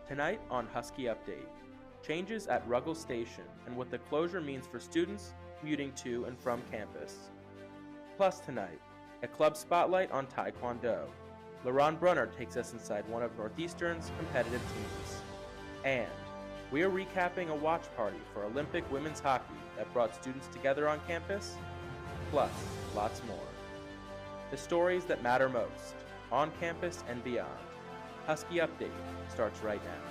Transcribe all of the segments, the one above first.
Tonight on Husky Update, changes at Ruggles Station and what the closure means for students commuting to and from campus. Plus tonight, a club spotlight on Taekwondo. LaRon Brunner takes us inside one of Northeastern's competitive teams. And we are recapping a watch party for Olympic women's hockey that brought students together on campus, plus lots more. The stories that matter most, on campus and beyond. Husky Update starts right now.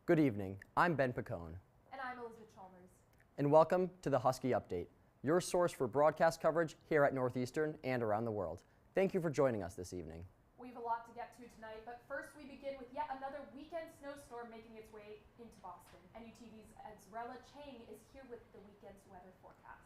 Good evening, I'm Ben Picone. And I'm Elizabeth Chalmers. And welcome to the Husky Update, your source for broadcast coverage here at Northeastern and around the world. Thank you for joining us this evening. We have a lot to get to tonight, but first we begin with yet another weekend snowstorm making its way into Boston. NUTV's Ezrella Chang is here with the weekend's weather forecast.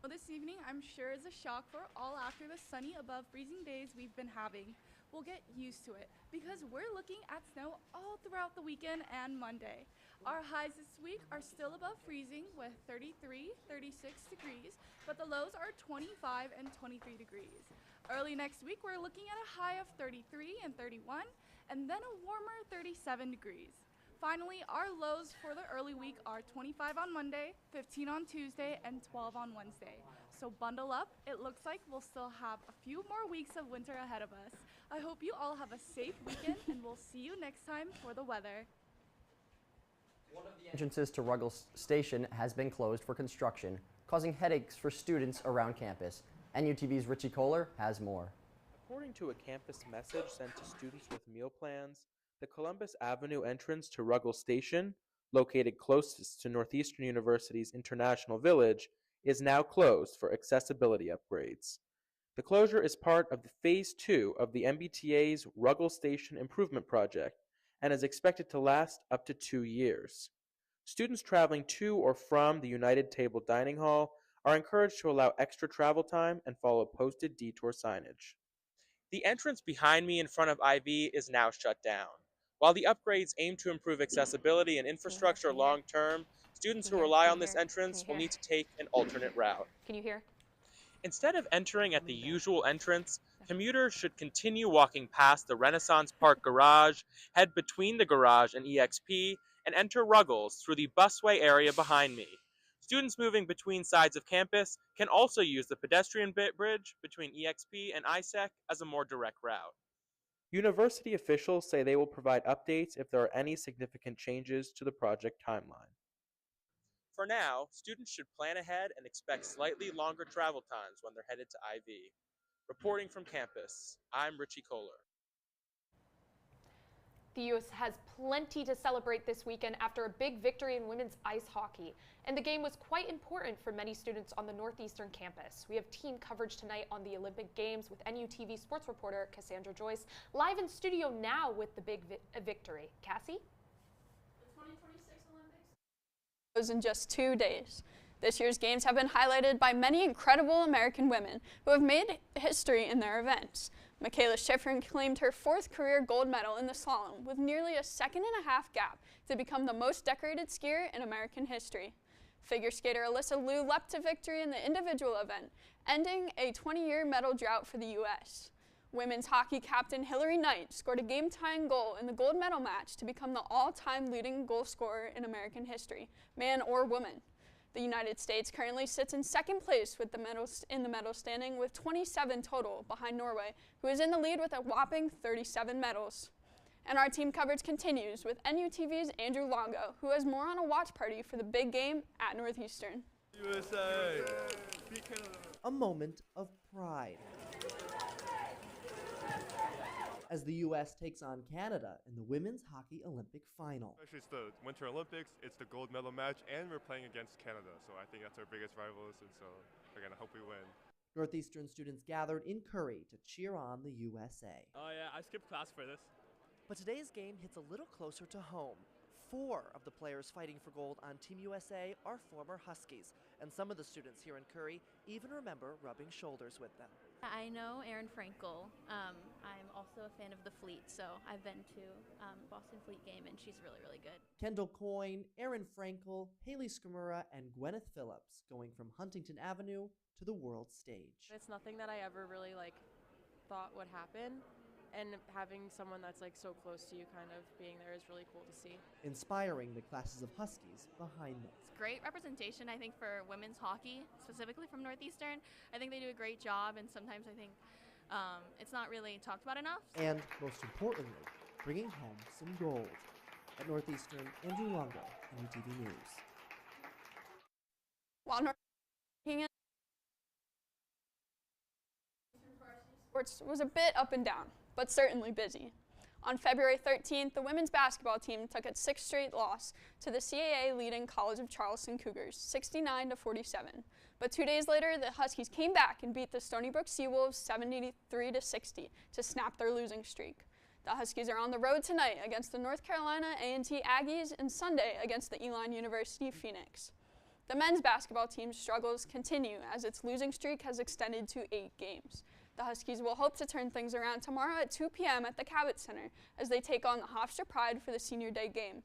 Well, this evening I'm sure is a shock for all after the sunny above freezing days we've been having. We'll get used to it because we're looking at snow all throughout the weekend and Monday. Our highs this week are still above freezing with 33, 36 degrees, but the lows are 25 and 23 degrees. Early next week we're looking at a high of 33 and 31 and then a warmer 37 degrees. Finally, our lows for the early week are 25 on Monday, 15 on Tuesday, and 12 on Wednesday. So bundle up. It looks like we'll still have a few more weeks of winter ahead of us. I hope you all have a safe weekend, and we'll see you next time for the weather. One of the entrances to Ruggles Station has been closed for construction, causing headaches for students around campus. NUTV's Richie Kohler has more. According to a campus message sent to students with meal plans, the Columbus Avenue entrance to Ruggles Station, located closest to Northeastern University's International Village, is now closed for accessibility upgrades. The closure is part of the Phase 2 of the MBTA's Ruggles Station Improvement Project and is expected to last up to 2 years. Students traveling to or from the United Table Dining Hall are encouraged to allow extra travel time and follow posted detour signage. The entrance behind me in front of IV is now shut down. While the upgrades aim to improve accessibility and infrastructure long-term, students who rely on this entrance will need to take an alternate route. Can you hear? Instead of entering at the usual entrance, commuters should continue walking past the Renaissance Park garage, head between the garage and EXP, and enter Ruggles through the busway area behind me. Students moving between sides of campus can also use the pedestrian bridge between EXP and ISEC as a more direct route. University officials say they will provide updates if there are any significant changes to the project timeline. For now, students should plan ahead and expect slightly longer travel times when they're headed to IV. Reporting from campus, I'm Richie Kohler. The U.S. has plenty to celebrate this weekend after a big victory in women's ice hockey. And the game was quite important for many students on the Northeastern campus. We have team coverage tonight on the Olympic Games with NUTV sports reporter Cassandra Joyce live in studio now with the big victory. Cassie? The 2026 Olympics in just 2 days. This year's games have been highlighted by many incredible American women who have made history in their events. Michaela Schifrin claimed her 4th career gold medal in the slalom with nearly a 1.5-second gap to become the most decorated skier in American history. Figure skater Alyssa Liu leapt to victory in the individual event, ending a 20-year medal drought for the U.S. Women's hockey captain Hillary Knight scored a game-tying goal in the gold medal match to become the all-time leading goal scorer in American history, man or woman. The United States currently sits in 2nd place with in the medal standing with 27 total, behind Norway, who is in the lead with a whopping 37 medals. And our team coverage continues with NUTV's Andrew Longo, who has more on a watch party for the big game at Northeastern. USA! A moment of pride as the U.S. takes on Canada in the Women's Hockey Olympic Final. Actually, it's the Winter Olympics, it's the gold medal match, and we're playing against Canada, so I think that's our biggest rivals, and so we're going to hope we win. Northeastern students gathered in Curry to cheer on the USA. Oh yeah, I skipped class for this. But today's game hits a little closer to home. 4 of the players fighting for gold on Team USA are former Huskies, and some of the students here in Curry even remember rubbing shoulders with them. I know Aaron Frankel. I'm also a fan of the Fleet, so I've been to Boston Fleet game, and she's really, really good. Kendall Coyne, Aaron Frankel, Haley Skamura, and Gwyneth Phillips going from Huntington Avenue to the world stage. It's nothing that I ever really thought would happen, and having someone that's so close to you kind of being there is really cool to see. Inspiring the classes of Huskies behind them. It's great representation, I think, for women's hockey, specifically from Northeastern. I think they do a great job, and sometimes I think it's not really talked about enough. And most importantly, bringing home some gold. At Northeastern, Andrew Longo, NUTV News. While Northeastern sports was a bit up and down, but certainly busy. On February 13th, the women's basketball team took its 6th straight loss to the CAA leading College of Charleston Cougars, 69-47. But 2 days later, the Huskies came back and beat the Stony Brook Seawolves 73-60 to snap their losing streak. The Huskies are on the road tonight against the North Carolina A&T Aggies and Sunday against the Elon University Phoenix. The men's basketball team's struggles continue as its losing streak has extended to 8 games. The Huskies will hope to turn things around tomorrow at 2 p.m. at the Cabot Center as they take on the Hofstra Pride for the Senior Day game.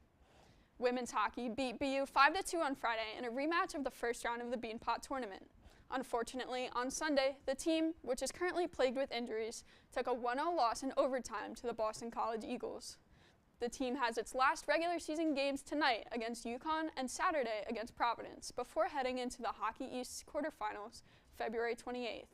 Women's hockey beat BU 5-2 on Friday in a rematch of the first round of the Beanpot tournament. Unfortunately, on Sunday, the team, which is currently plagued with injuries, took a 1-0 loss in overtime to the Boston College Eagles. The team has its last regular season games tonight against UConn and Saturday against Providence before heading into the Hockey East quarterfinals February 28th.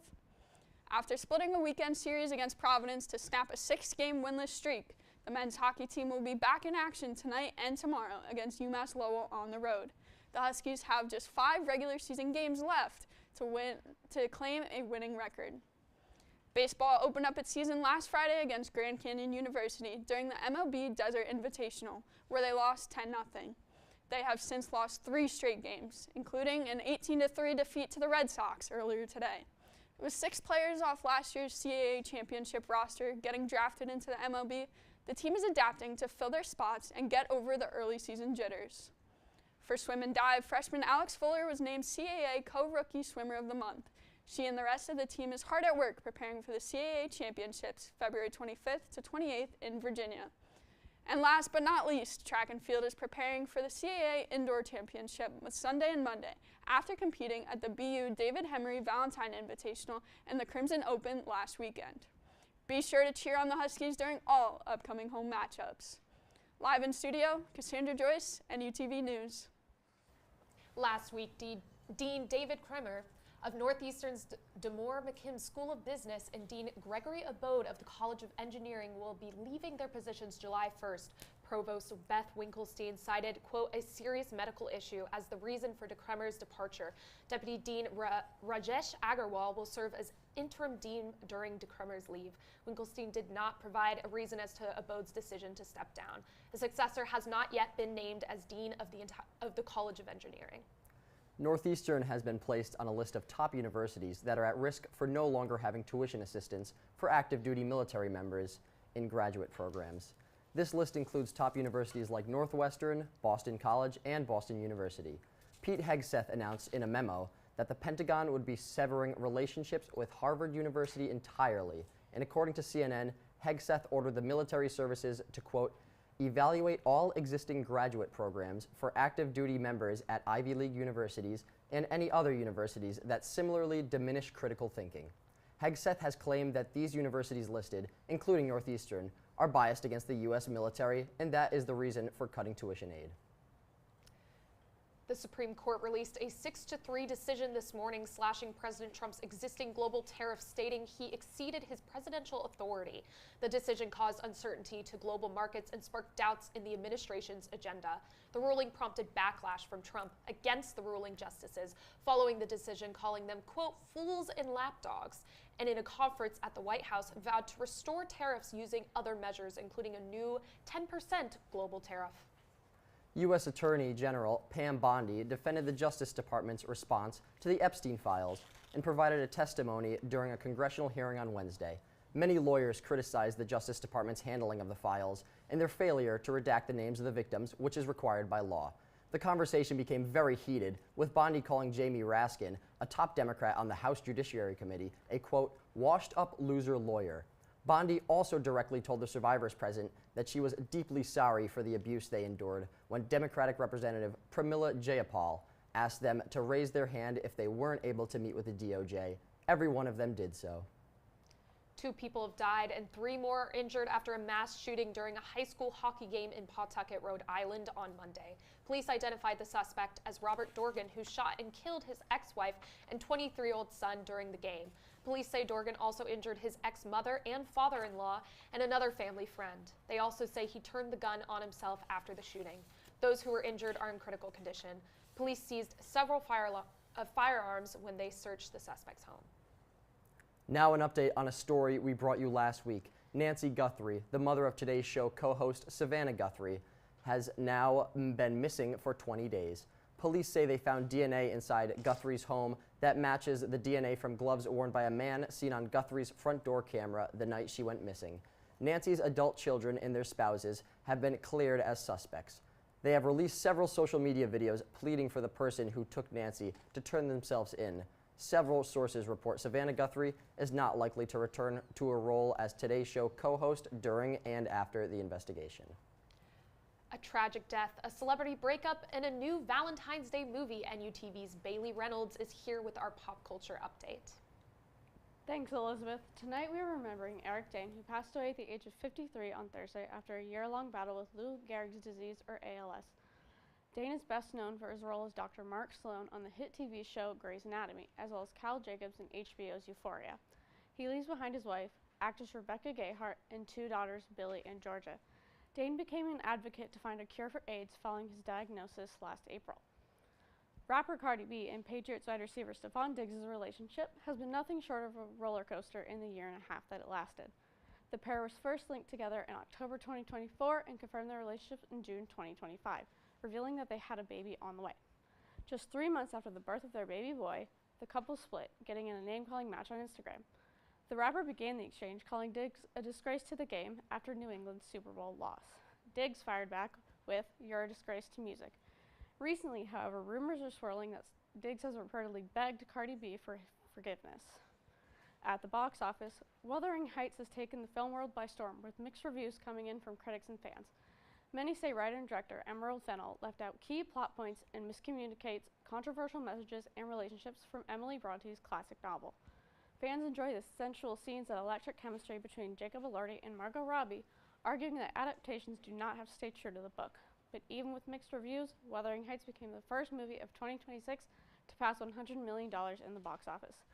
After splitting a weekend series against Providence to snap a 6-game winless streak, the men's hockey team will be back in action tonight and tomorrow against UMass Lowell on the road. The Huskies have just 5 regular season games left to claim a winning record. Baseball opened up its season last Friday against Grand Canyon University during the MLB Desert Invitational, where they lost 10-0. They have since lost 3 straight games, including an 18-3 defeat to the Red Sox earlier today. With 6 players off last year's CAA championship roster getting drafted into the MLB, the team is adapting to fill their spots and get over the early season jitters. For swim and dive, freshman Alex Fuller was named CAA Co-Rookie Swimmer of the Month. She and the rest of the team is hard at work preparing for the CAA Championships February 25th to 28th in Virginia. And last but not least, track and field is preparing for the CAA Indoor Championship with Sunday and Monday after competing at the BU David Hemery Valentine Invitational and the Crimson Open last weekend. Be sure to cheer on the Huskies during all upcoming home matchups. Live in studio, Cassandra Joyce, NUTV News. Last week, Dean David Kremer of Northeastern's DeMoore McKim School of Business and Dean Gregory Abode of the College of Engineering will be leaving their positions July 1st. Provost Beth Winkelstein cited, quote, a serious medical issue as the reason for DeKremer's departure. Deputy Dean Rajesh Agarwal will serve as interim dean during DeKremer's leave. Winkelstein did not provide a reason as to Abode's decision to step down. The successor has not yet been named as dean of the College of Engineering. Northeastern has been placed on a list of top universities that are at risk for no longer having tuition assistance for active duty military members in graduate programs. This list includes top universities like Northwestern, Boston College, and Boston University. Pete Hegseth announced in a memo that the Pentagon would be severing relationships with Harvard University entirely, and according to CNN, Hegseth ordered the military services to, quote, evaluate all existing graduate programs for active duty members at Ivy League universities and any other universities that similarly diminish critical thinking. Hegseth has claimed that these universities listed, including Northeastern, are biased against the U.S. military, and that is the reason for cutting tuition aid. The Supreme Court released a 6-3 decision this morning slashing President Trump's existing global tariffs, stating he exceeded his presidential authority. The decision caused uncertainty to global markets and sparked doubts in the administration's agenda. The ruling prompted backlash from Trump against the ruling justices, following the decision calling them, quote, fools and lapdogs, and in a conference at the White House vowed to restore tariffs using other measures, including a new 10% global tariff. U.S. Attorney General Pam Bondi defended the Justice Department's response to the Epstein files and provided a testimony during a congressional hearing on Wednesday. Many lawyers criticized the Justice Department's handling of the files and their failure to redact the names of the victims, which is required by law. The conversation became very heated, with Bondi calling Jamie Raskin, a top Democrat on the House Judiciary Committee, a, quote, washed-up loser lawyer. Bondi also directly told the survivors present that she was deeply sorry for the abuse they endured when Democratic Representative Pramila Jayapal asked them to raise their hand if they weren't able to meet with the DOJ. Every one of them did so. 2 people have died and 3 more are injured after a mass shooting during a high school hockey game in Pawtucket, Rhode Island on Monday. Police identified the suspect as Robert Dorgan, who shot and killed his ex-wife and 23-year-old son during the game. Police say Dorgan also injured his ex-mother and father-in-law and another family friend. They also say he turned the gun on himself after the shooting. Those who were injured are in critical condition. Police seized several firearms when they searched the suspect's home. Now an update on a story we brought you last week. Nancy Guthrie, the mother of Today's Show co-host Savannah Guthrie, has now been missing for 20 days. Police say they found DNA inside Guthrie's home that matches the DNA from gloves worn by a man seen on Guthrie's front door camera the night she went missing. Nancy's adult children and their spouses have been cleared as suspects. They have released several social media videos pleading for the person who took Nancy to turn themselves in. Several sources report Savannah Guthrie is not likely to return to a role as Today's Show co-host during and after the investigation. A tragic death, a celebrity breakup, and a new Valentine's Day movie. NUTV's Bailey Reynolds is here with our pop culture update. Thanks, Elizabeth. Tonight we are remembering Eric Dane, who passed away at the age of 53 on Thursday after a year-long battle with Lou Gehrig's disease, or ALS. Dane is best known for his role as Dr. Mark Sloan on the hit TV show Grey's Anatomy, as well as Cal Jacobs in HBO's Euphoria. He leaves behind his wife, actress Rebecca Gayheart, and 2 daughters, Billy and Georgia. Dane became an advocate to find a cure for AIDS following his diagnosis last April. Rapper Cardi B and Patriots wide receiver Stephon Diggs' relationship has been nothing short of a roller coaster in the year and a half that it lasted. The pair was first linked together in October 2024 and confirmed their relationship in June 2025, revealing that they had a baby on the way. Just 3 months after the birth of their baby boy, the couple split, getting in a name-calling match on Instagram. The rapper began the exchange, calling Diggs a disgrace to the game after New England's Super Bowl loss. Diggs fired back with, "You're a disgrace to music." Recently, however, rumors are swirling that Diggs has reportedly begged Cardi B for forgiveness. At the box office, Wuthering Heights has taken the film world by storm, with mixed reviews coming in from critics and fans. Many say writer and director Emerald Fennell left out key plot points and miscommunicates controversial messages and relationships from Emily Bronte's classic novel. Fans enjoy the sensual scenes and electric chemistry between Jacob Elordi and Margot Robbie, arguing that adaptations do not have to stay true to the book. But even with mixed reviews, Wuthering Heights became the first movie of 2026 to pass $100 million in the box office.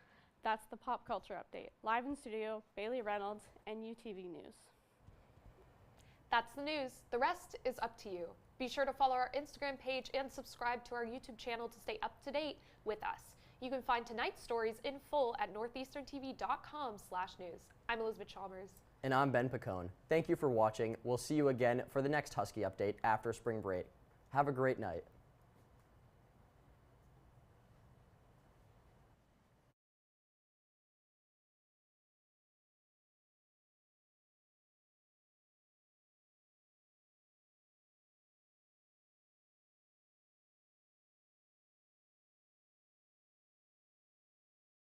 That's the pop culture update. Live in studio, Bailey Reynolds, NUTV News. That's the news. The rest is up to you. Be sure to follow our Instagram page and subscribe to our YouTube channel to stay up to date with us. You can find tonight's stories in full at northeasterntv.com/news. I'm Elizabeth Chalmers. And I'm Ben Picone. Thank you for watching. We'll see you again for the next Husky update after spring break. Have a great night.